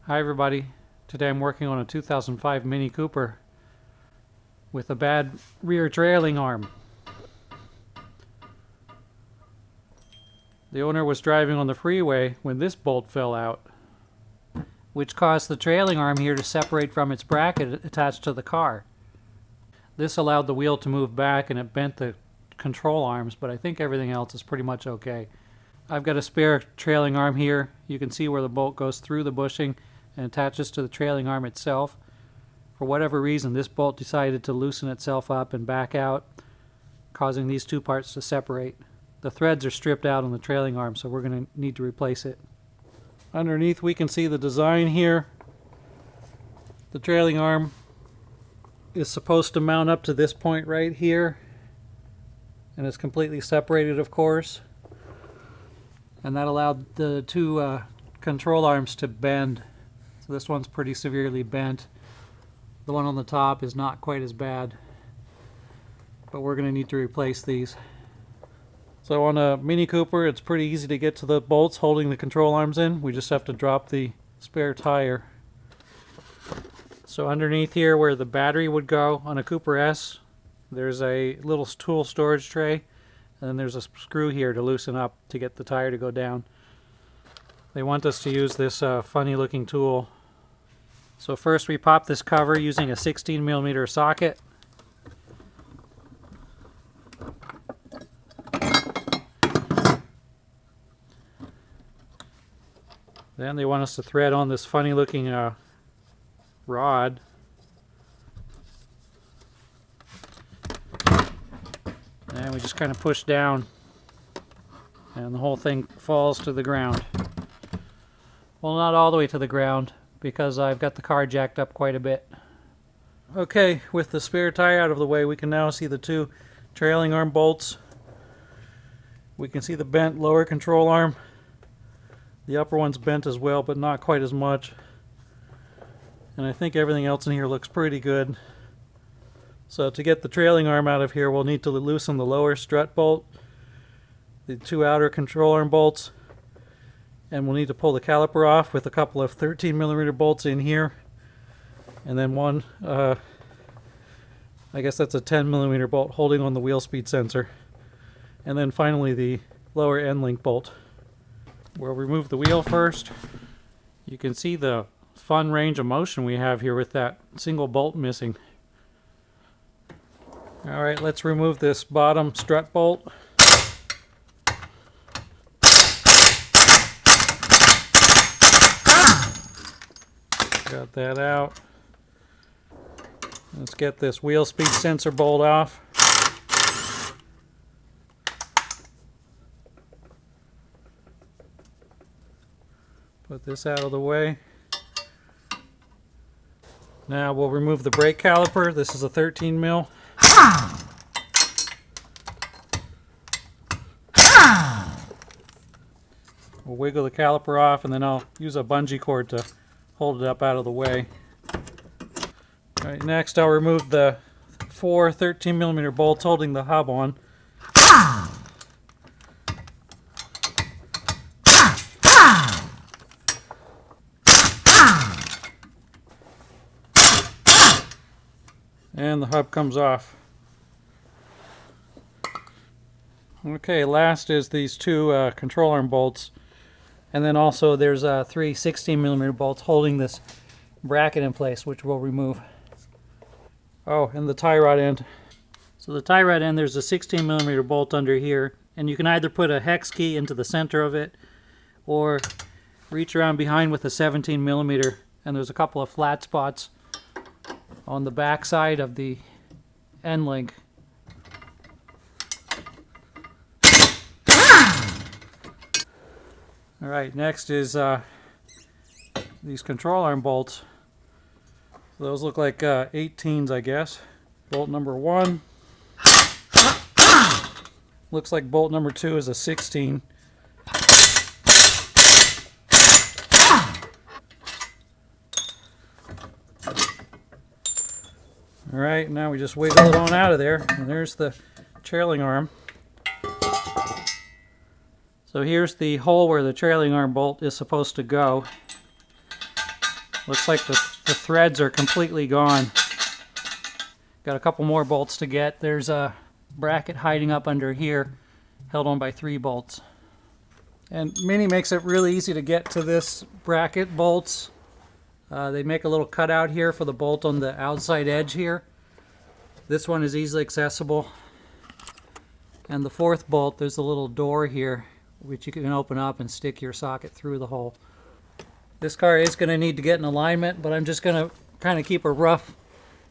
Hi everybody, today I'm working on a 2005 Mini Cooper with a bad rear trailing arm. The owner was driving on the freeway when this bolt fell out, which caused the trailing arm here to separate from its bracket attached to the car. This allowed the wheel to move back and it bent the control arms, but I think everything else is pretty much okay. I've got a spare trailing arm here. You can see where the bolt goes through the bushing and attaches to the trailing arm itself. For whatever reason, this bolt decided to loosen itself up and back out, causing these two parts to separate. The threads are stripped out on the trailing arm, so we're going to need to replace it. Underneath we can see the design here. The trailing arm is supposed to mount up to this point right here, and it's completely separated, of course. And that allowed the two control arms to bend. So this one's pretty severely bent. The one on the top is not quite as bad, but we're going to need to replace these. So on a Mini Cooper, it's pretty easy to get to the bolts holding the control arms in. We just have to drop the spare tire. So underneath here where the battery would go on a Cooper S, there's a little tool storage tray, and then there's a screw here to loosen up to get the tire to go down. They want us to use this funny looking tool. So first we pop this cover using a 16mm socket. Then they want us to thread on this funny looking rod. And we just kind of push down and the whole thing falls to the ground. Well, not all the way to the ground, because I've got the car jacked up quite a bit. Okay, with the spare tire out of the way, we can now see the two trailing arm bolts. We can see the bent lower control arm. The upper one's bent as well, but not quite as much. And I think everything else in here looks pretty good. So to get the trailing arm out of here, we'll need to loosen the lower strut bolt, the two outer control arm bolts, and we'll need to pull the caliper off with a couple of 13mm bolts in here, and then one, I guess that's a 10mm bolt holding on the wheel speed sensor, and then finally the lower end link bolt. We'll remove the wheel first. You can see the fun range of motion we have here with that single bolt missing. Alright, let's remove this bottom strut bolt. Got that out. Let's get this wheel speed sensor bolt off. Put this out of the way. Now we'll remove the brake caliper. This is a 13mm. We'll wiggle the caliper off, and then I'll use a bungee cord to hold it up out of the way. Alright, next I'll remove the four 13mm bolts holding the hub on. And the hub comes off. Okay, last is these two control arm bolts. And then also there's three 16mm bolts holding this bracket in place, which we'll remove. Oh, and the tie rod end. So the tie rod end, there's a 16mm bolt under here, and you can either put a hex key into the center of it or reach around behind with a 17mm, and there's a couple of flat spots on the back side of the end link. Alright, next is these control arm bolts. Those look like 18s, I guess. Bolt number 1. Looks like bolt number 2 is a 16. Alright, now we just wiggle it on out of there, and there's the trailing arm. So here's the hole where the trailing arm bolt is supposed to go. Looks like the threads are completely gone. Got a couple more bolts to get. There's a bracket hiding up under here, held on by 3 bolts. And Mini makes it really easy to get to this bracket bolts. They make a little cutout here for the bolt on the outside edge here. This one is easily accessible. And the 4th bolt, there's a little door here which you can open up and stick your socket through the hole. This car is going to need to get in alignment, but I'm just going to kind of keep a rough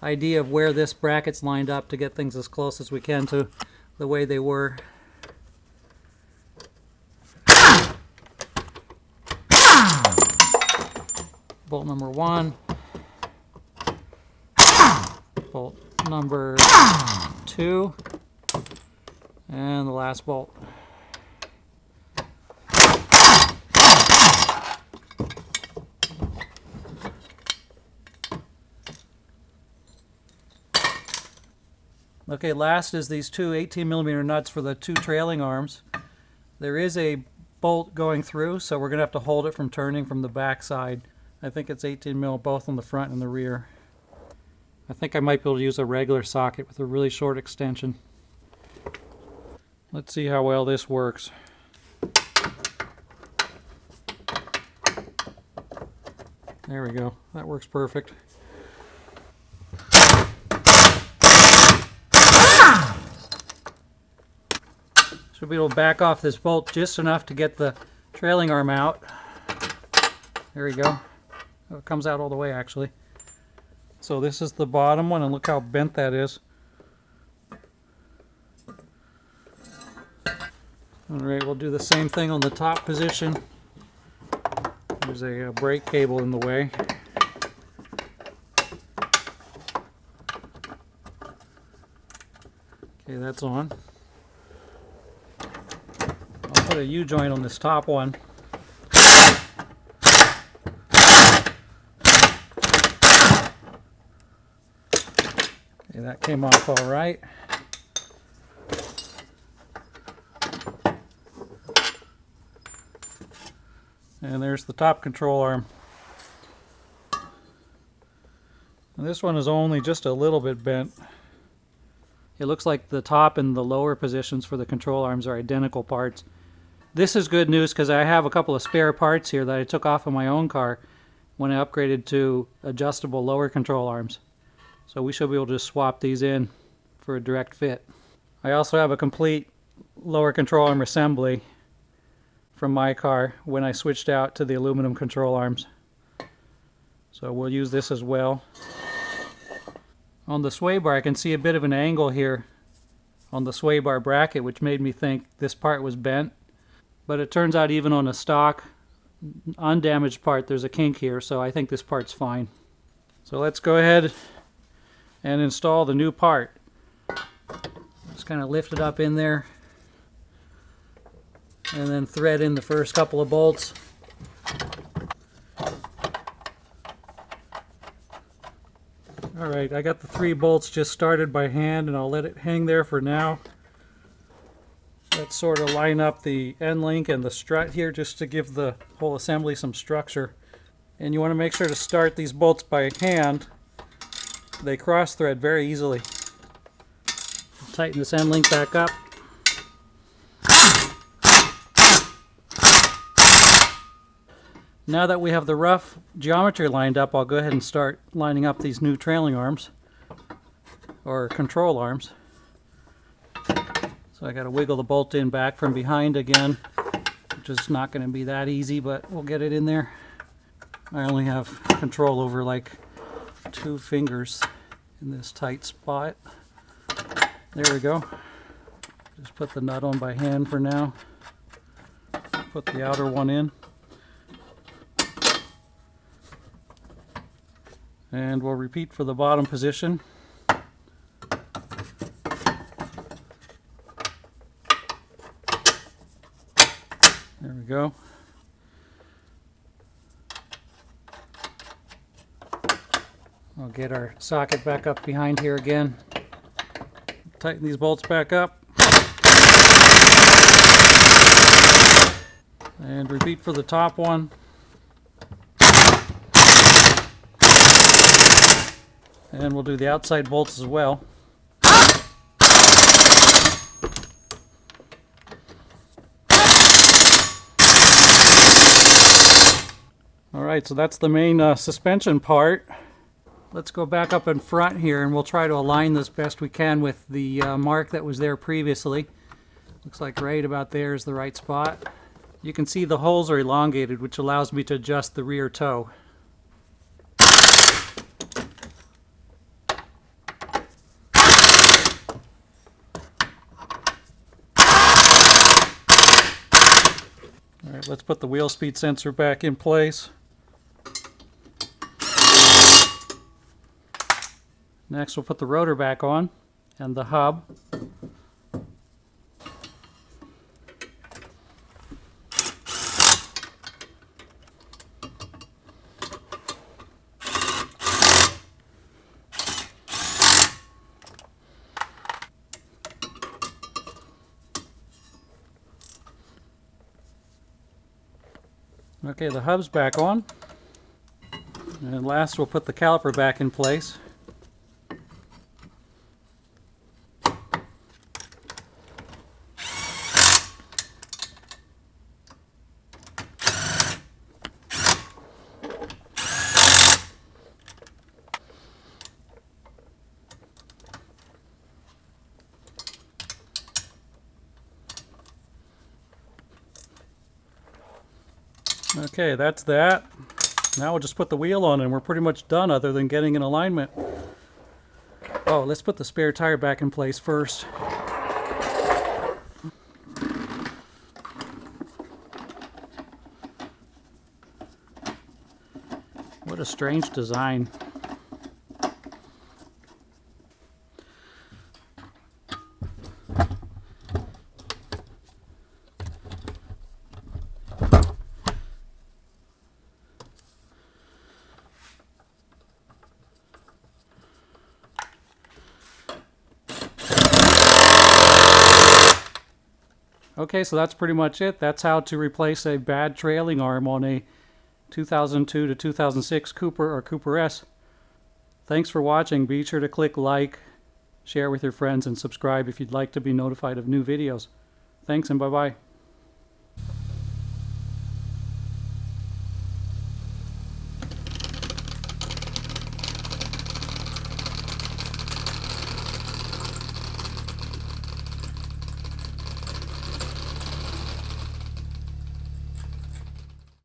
idea of where this bracket's lined up to get things as close as we can to the way they were. Bolt number 1, bolt number 2, and the last bolt. Okay, last is these 2 18mm nuts for the 2 trailing arms. There is a bolt going through, so we're going to have to hold it from turning from the back side. I think it's 18mm both on the front and the rear. I think I might be able to use a regular socket with a really short extension. Let's see how well this works. There we go. That works perfect. Should be able to back off this bolt just enough to get the trailing arm out. There we go. Oh, it comes out all the way actually. So this is the bottom one, and look how bent that is. Alright, we'll do the same thing on the top position. There's a brake cable in the way. Okay, that's on. I'll put a U-joint on this top one. Okay, that came off all right. And there's the top control arm. And this one is only just a little bit bent. It looks like the top and the lower positions for the control arms are identical parts. This is good news because I have a couple of spare parts here that I took off of my own car when I upgraded to adjustable lower control arms. So we should be able to just swap these in for a direct fit. I also have a complete lower control arm assembly from my car when I switched out to the aluminum control arms. So we'll use this as well. On the sway bar I can see a bit of an angle here on the sway bar bracket, which made me think this part was bent. But it turns out even on a stock undamaged part there's a kink here, so I think this part's fine. So let's go ahead and install the new part. Just kind of lift it up in there and then thread in the first couple of bolts. Alright, I got the 3 bolts just started by hand, and I'll let it hang there for now. Let's sort of line up the end link and the strut here just to give the whole assembly some structure. And you want to make sure to start these bolts by hand. They cross thread very easily. Tighten this end link back up. Now that we have the rough geometry lined up, I'll go ahead and start lining up these new trailing arms, or control arms. So I got to wiggle the bolt in back from behind again, which is not going to be that easy, but we'll get it in there. I only have control over like 2 fingers in this tight spot. There we go. Just put the nut on by hand for now. Put the outer one in. And we'll repeat for the bottom position. There we go. We'll get our socket back up behind here again. Tighten these bolts back up. And repeat for the top one. And we'll do the outside bolts as well. Alright, so that's the main suspension part. Let's go back up in front here and we'll try to align this best we can with the mark that was there previously. Looks like right about there is the right spot. You can see the holes are elongated, which allows me to adjust the rear toe. Alright, let's put the wheel speed sensor back in place. Next we'll put the rotor back on and the hub. Okay, the hub's back on. And last we'll put the caliper back in place. Okay, that's that. Now we'll just put the wheel on and we're pretty much done other than getting in alignment. Oh, let's put the spare tire back in place first. What a strange design. Okay, so that's pretty much it. That's how to replace a bad trailing arm on a 2002 to 2006 Cooper or Cooper S. Thanks for watching. Be sure to click like, share with your friends, and subscribe if you'd like to be notified of new videos. Thanks and bye-bye.